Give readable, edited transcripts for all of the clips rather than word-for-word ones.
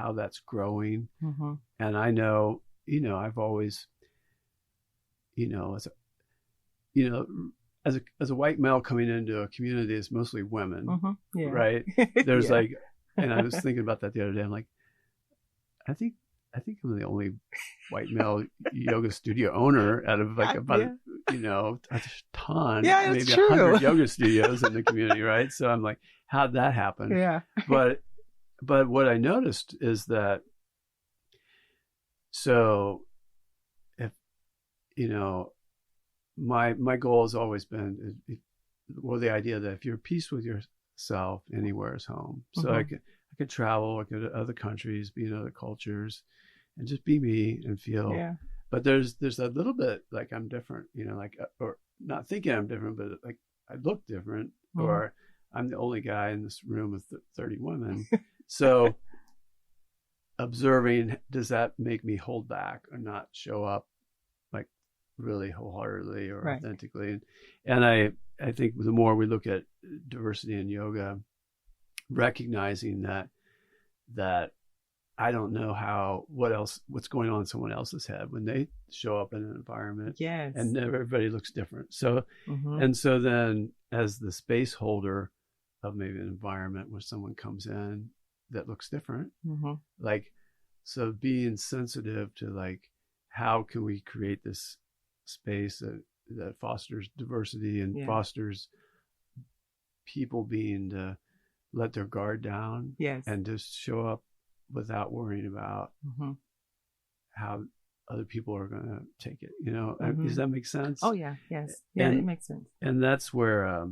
how that's growing. Mm-hmm. And I know, I've always, as a white male coming into a community, it's mostly women, Yeah. right? There's Yeah. and I was thinking about that the other day. I'm like, I think I'm the only white male yoga studio owner out of a ton, Yeah, maybe it's true. 100 yoga studios in the community, right? So I'm like, how'd that happen? Yeah. But what I noticed is that, so if, my goal has always been, the idea that if you're at peace with yourself, anywhere is home. So I could travel, I could go to other countries, be in other cultures, and just be me and feel. Yeah. But there's a little bit like I'm different, or not thinking I'm different, but like I look different, or I'm the only guy in this room with 30 women. So observing, does that make me hold back or not show up like really wholeheartedly or authentically? And I think the more we look at diversity in yoga, recognizing that I don't know what's going on in someone else's head when they show up in an environment. Yes. And everybody looks different. So, and so then as the space holder of maybe an environment where someone comes in that looks different, so being sensitive to like, how can we create this space that fosters diversity and fosters people being to let their guard down, and just show up without worrying about how other people are going to take it. Does that make sense? Oh yeah, yes, yeah, it makes sense. And that's where I've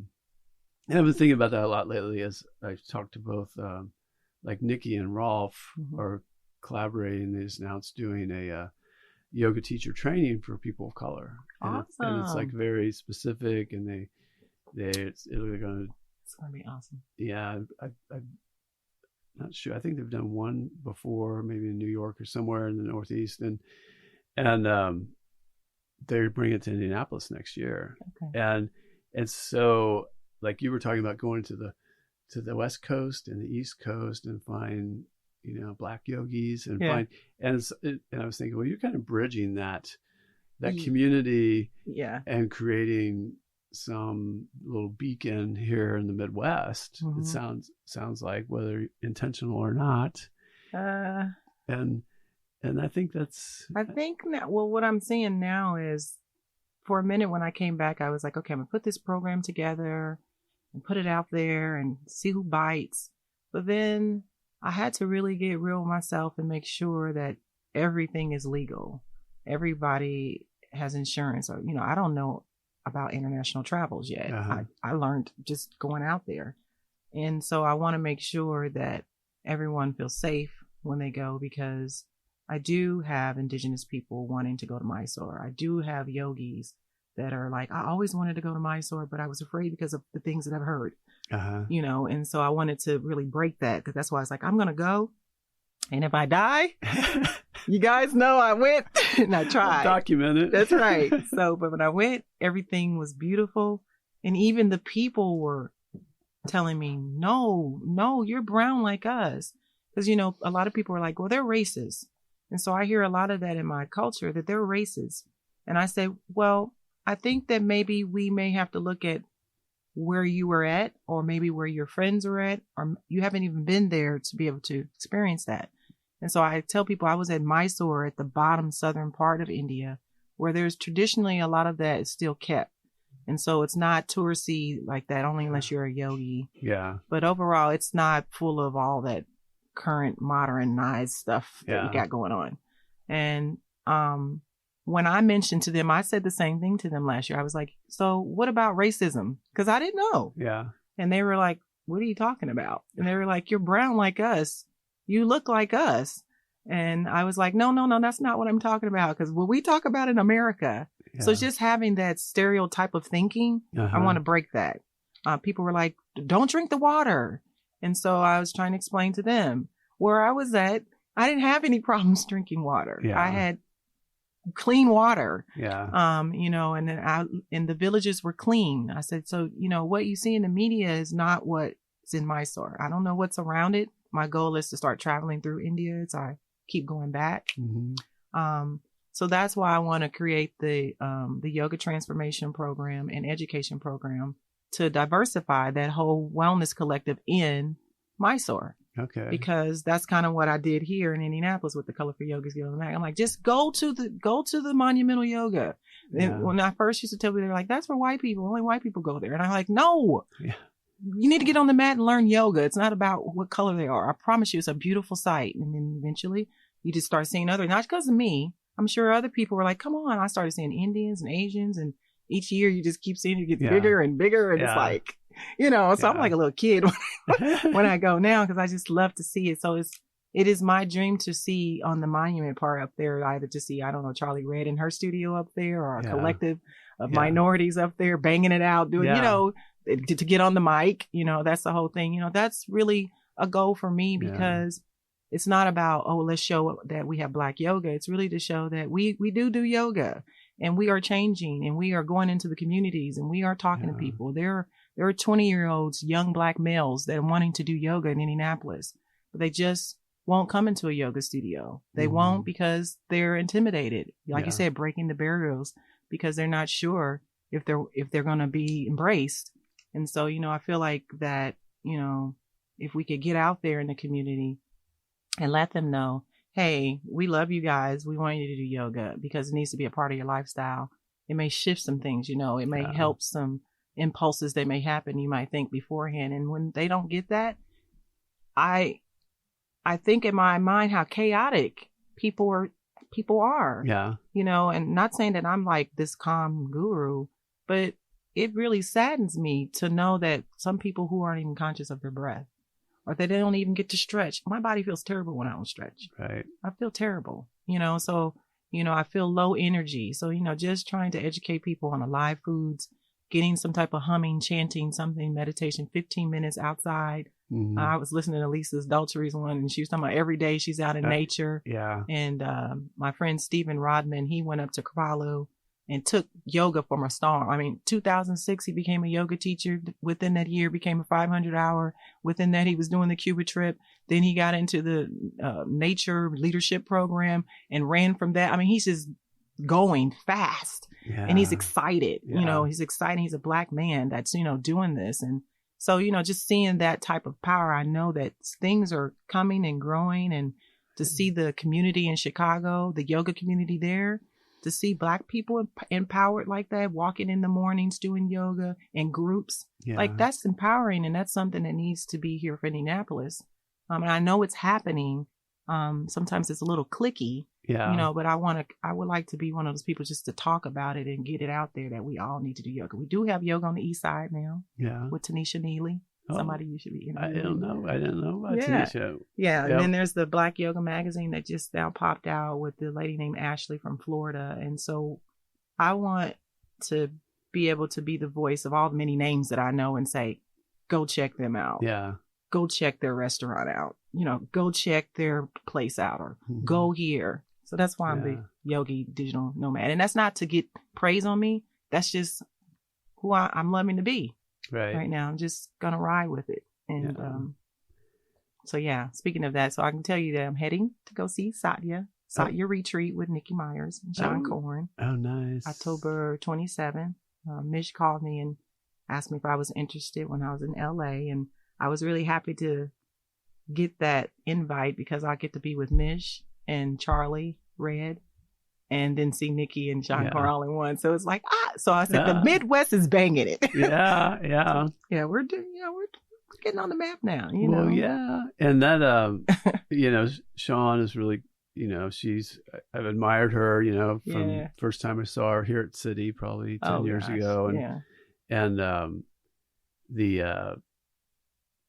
been thinking about that a lot lately, as I've talked to both like Nikki and Rolf are collaborating. They just announced doing a yoga teacher training for people of color. Awesome. And it's like very specific, and it's going to be awesome. Yeah, I'm not sure. I think they've done one before, maybe in New York or somewhere in the Northeast, and they're bringing it to Indianapolis next year. Okay. And so, like you were talking about, going to the West Coast and the East Coast and find Black yogis and find, and I was thinking, well, you're kind of bridging that community, and creating some little beacon here in the Midwest. It sounds like, whether intentional or not. And I think now, well, what I'm seeing now is, for a minute when I came back, I was like, okay, I'm gonna put this program together and put it out there and see who bites. But then I had to really get real with myself and make sure that everything is legal. Everybody has insurance, or I don't know about international travels yet. I learned just going out there. And so I want to make sure that everyone feels safe when they go, because I do have indigenous people wanting to go to Mysore. I do have yogis that are like, I always wanted to go to Mysore, but I was afraid because of the things that I've heard, and so I wanted to really break that, because that's why I was like, I'm going to go. And if I die, you guys know I went and I tried. Document it. That's right. So, but when I went, everything was beautiful. And even the people were telling me, no, you're brown like us. Because, a lot of people are like, well, they're racist. And so I hear a lot of that in my culture, that they're racist. And I say, well, I think that maybe we may have to look at where you were at, or maybe where your friends are at, or you haven't even been there to be able to experience that. And so I tell people, I was at Mysore, at the bottom southern part of India, where there's traditionally a lot of that is still kept. And so it's not touristy like that, only unless you're a yogi. Yeah. But overall, it's not full of all that current modernized stuff that we got going on. And when I mentioned to them, I said the same thing to them last year. I was like, so what about racism? Because I didn't know. Yeah. And they were like, what are you talking about? And they were like, you're brown like us. You look like us. And I was like, no, that's not what I'm talking about. Because what we talk about in America. Yeah. So it's just having that stereotype of thinking. I want to break that. People were like, don't drink the water. And so I was trying to explain to them where I was at. I didn't have any problems drinking water. Yeah. I had clean water. Yeah. And then and the villages were clean. I said, so, what you see in the media is not what's in Mysore. I don't know what's around it, my goal is to start traveling through India. So I keep going back. So that's why I want to create the yoga transformation program and education program to diversify that whole wellness collective in Mysore. Okay. Because that's kind of what I did here in Indianapolis with the Colorful Yogas Guild. I'm like, just go to the monumental yoga. Yeah. When I first used to tell people, they're like, that's for white people. Only white people go there. And I'm like, no. Yeah. You need to get on the mat and learn yoga. It's not about what color they are. I promise you, it's a beautiful sight. And then eventually you just start seeing others, not because of me. I'm sure other people were like, come on. I started seeing Indians and Asians. And each year you just keep seeing it get bigger and bigger. And it's like, so I'm like a little kid when I go now, because I just love to see it. So it is my dream to see on the monument part up there, either to see, I don't know, Charlie Red in her studio up there, or a collective of minorities up there banging it out, doing, to get on the mic, that's the whole thing. That's really a goal for me, because it's not about, let's show that we have Black yoga. It's really to show that we do yoga, and we are changing, and we are going into the communities, and we are talking to people. There are 20-year-olds, young Black males that are wanting to do yoga in Indianapolis, but they just won't come into a yoga studio. They won't, because they're intimidated. Like you said, breaking the barriers, because they're not sure if they're going to be embraced. And so, I feel like that, if we could get out there in the community and let them know, hey, we love you guys. We want you to do yoga because it needs to be a part of your lifestyle. It may shift some things, it may help some impulses that may happen you might think beforehand. And when they don't get that, I think in my mind how chaotic people are. Yeah. And not saying that I'm like this calm guru, but it really saddens me to know that some people who aren't even conscious of their breath, or that they don't even get to stretch. My body feels terrible when I don't stretch. Right. I feel terrible, so, I feel low energy. So, just trying to educate people on alive foods, getting some type of humming, chanting, something, meditation, 15 minutes outside. I was listening to Lisa's Daltrey's one, and she was talking about every day she's out in nature. Yeah. And my friend Stephen Rodman, he went up to Kripalu and took yoga from a star. 2006, he became a yoga teacher. Within that year, became a 500-hour. Within that, he was doing the Cuba trip. Then he got into the nature leadership program and ran from that. He's just going fast, and he's excited. He's excited. He's a Black man that's, doing this. And so, just seeing that type of power, I know that things are coming and growing. And to see the community in Chicago, the yoga community there, to see Black people empowered like that, walking in the mornings, doing yoga in groups, like that's empowering. And that's something that needs to be here for Indianapolis. And I know it's happening. Sometimes it's a little cliquey, but I would like to be one of those people just to talk about it and get it out there that we all need to do yoga. We do have yoga on the east side now. Yeah. With Tanisha Neely. Somebody you should be interviewing. I didn't know about Tanisha. Yeah. Yep. And then there's the Black Yoga magazine that just now popped out with the lady named Ashley from Florida. And so I want to be able to be the voice of all the many names that I know and say, go check them out. Yeah. Go check their restaurant out. Go check their place out, or go here. So that's why I'm the Yogi Digital Nomad. And that's not to get praise on me. That's just who I'm loving to be right now. I'm just going to ride with it. And speaking of that, so I can tell you that I'm heading to go see Satya Retreat with Nikki Myers and Sean Corn. Oh, nice. October 27th. Mish called me and asked me if I was interested when I was in LA. And I was really happy to get that invite because I get to be with Mish and Charlie Red, and then see Nikki and Sean Corn all in one. So it's like, so I said, the Midwest is banging it. Yeah. We're doing, we're getting on the map now, Well, yeah. And that, Sean is really, I've admired her, from first time I saw her here at City, probably 10 years ago. And,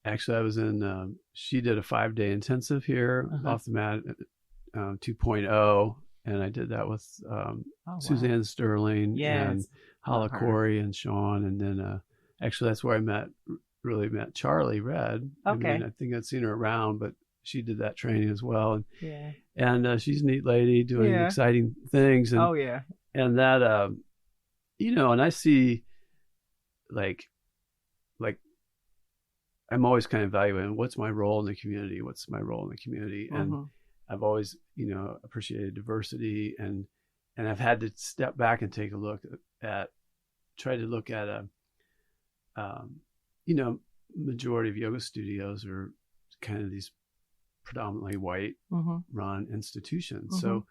actually I was in, she did a 5-day intensive here off the mat, 2.0. And I did that with Suzanne Sterling and Hala Corey and Sean. And then actually that's where I really met Charlie Red. Okay. I think I'd seen her around, but she did that training as well. And she's a neat lady doing exciting things. And, and that, and I see like I'm always kind of evaluating what's my role in the community. What's my role in the community? And I've always, appreciated diversity, and I've had to step back and take a look at, try to look at majority of yoga studios are kind of these predominantly white run institutions. So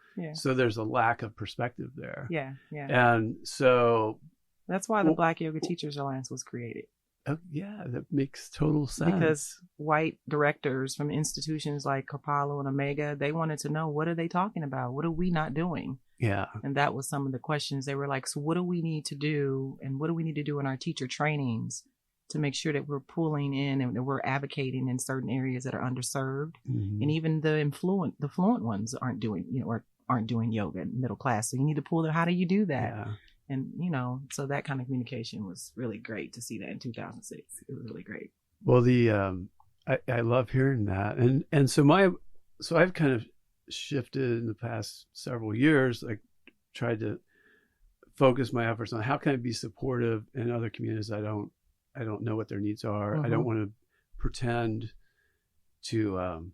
there's a lack of perspective there. Yeah. And so that's why the Black Yoga Teachers Alliance was created. Oh, yeah, that makes total sense. Because white directors from institutions like Kapalo and Omega, they wanted to know, what are they talking about? What are we not doing? Yeah. And that was some of the questions. They were like, so what do we need to do? And what do we need to do in our teacher trainings to make sure that we're pulling in and that we're advocating in certain areas that are underserved? And even the fluent ones aren't doing, or aren't doing yoga in middle class. So you need to pull them. How do you do that? Yeah. And, so that kind of communication was really great to see that in 2006. It was really great. Well, I love hearing that. And so I've kind of shifted in the past several years, like tried to focus my efforts on how can I be supportive in other communities. I don't know what their needs are. I don't want to pretend to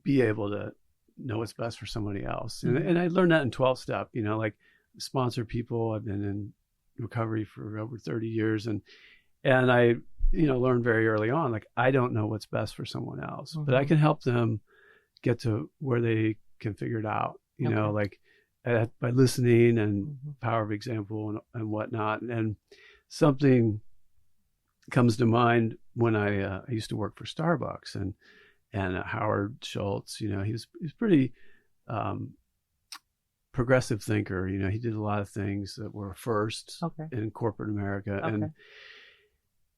be able to know what's best for somebody else. And I learned that in 12-step, like sponsor people. I've been in recovery for over 30 years. And I, learned very early on, like, I don't know what's best for someone else, but I can help them get to where they can figure it out, like by listening and power of example and whatnot. And something comes to mind when I used to work for Starbucks, and Howard Schultz, he was pretty progressive thinker. He did a lot of things that were first in corporate America.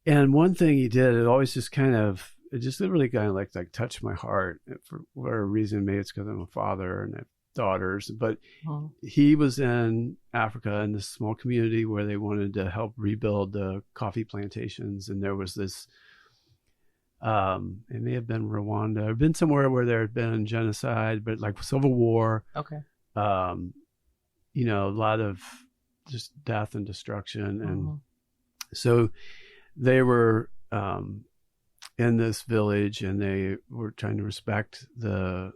And one thing he did, it always just really kind of like touched my heart for whatever reason. Maybe it's because I'm a father and I have daughters, but he was in Africa in this small community where they wanted to help rebuild the coffee plantations. And there was this, it may have been Rwanda, or been somewhere where there had been genocide, but like civil war. A lot of just death and destruction. And so they were in this village, and they were trying to respect the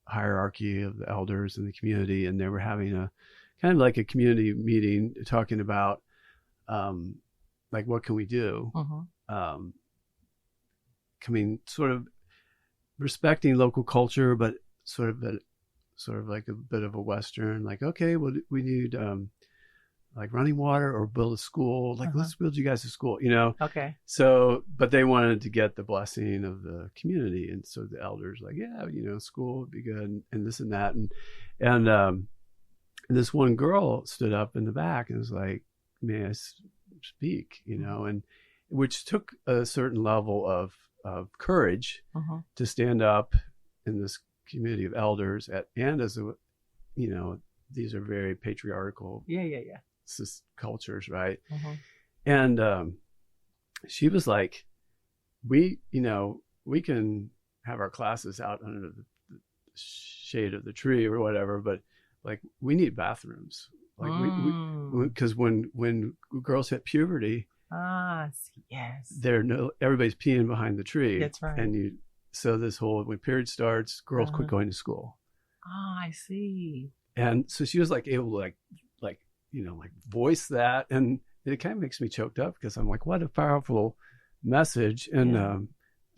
hierarchy of the elders in the community. And they were having a kind of like a community meeting talking about like, what can we do? Sort of respecting local culture, but sort of like a bit of a Western, like, okay, well, we need like running water or build a school. Like, let's build you guys a school, So, but they wanted to get the blessing of the community. And so the elders like, yeah, school would be good, and this and that. And this one girl stood up in the back and was like, may I speak, and which took a certain level of courage to stand up in this community of elders and as a, these are very patriarchal cultures, right? And she was like, we can have our classes out under the shade of the tree or whatever, but like, we need bathrooms. Like because when girls hit puberty, everybody's peeing behind the tree. That's right. And so this whole, when period starts, girls quit going to school. I see. And so she was like able to like voice that, and it kind of makes me choked up, because I'm like, what a powerful message. And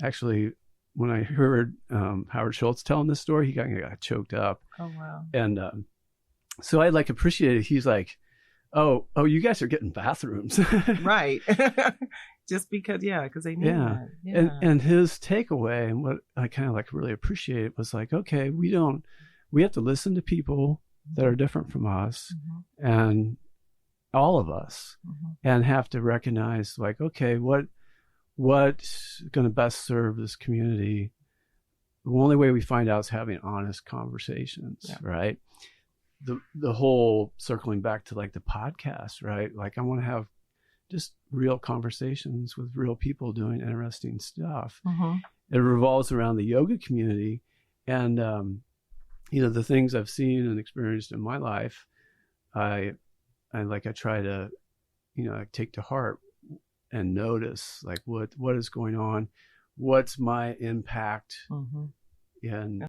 actually, when I heard Howard Schultz telling this story, he got choked up. Oh wow. And so I like appreciated. He's like, oh, you guys are getting bathrooms, right? Just because they need that. Yeah. And his takeaway, and what I kind of like really appreciate, was like, okay, we have to listen to people that are different from us, and all of us, and have to recognize, like, okay, what's going to best serve this community? The only way we find out is having honest conversations, right? The whole circling back to like the podcast, right? Like, I want to have just real conversations with real people doing interesting stuff. It revolves around the yoga community, and the things I've seen and experienced in my life, I try to, take to heart and notice like what is going on, what's my impact in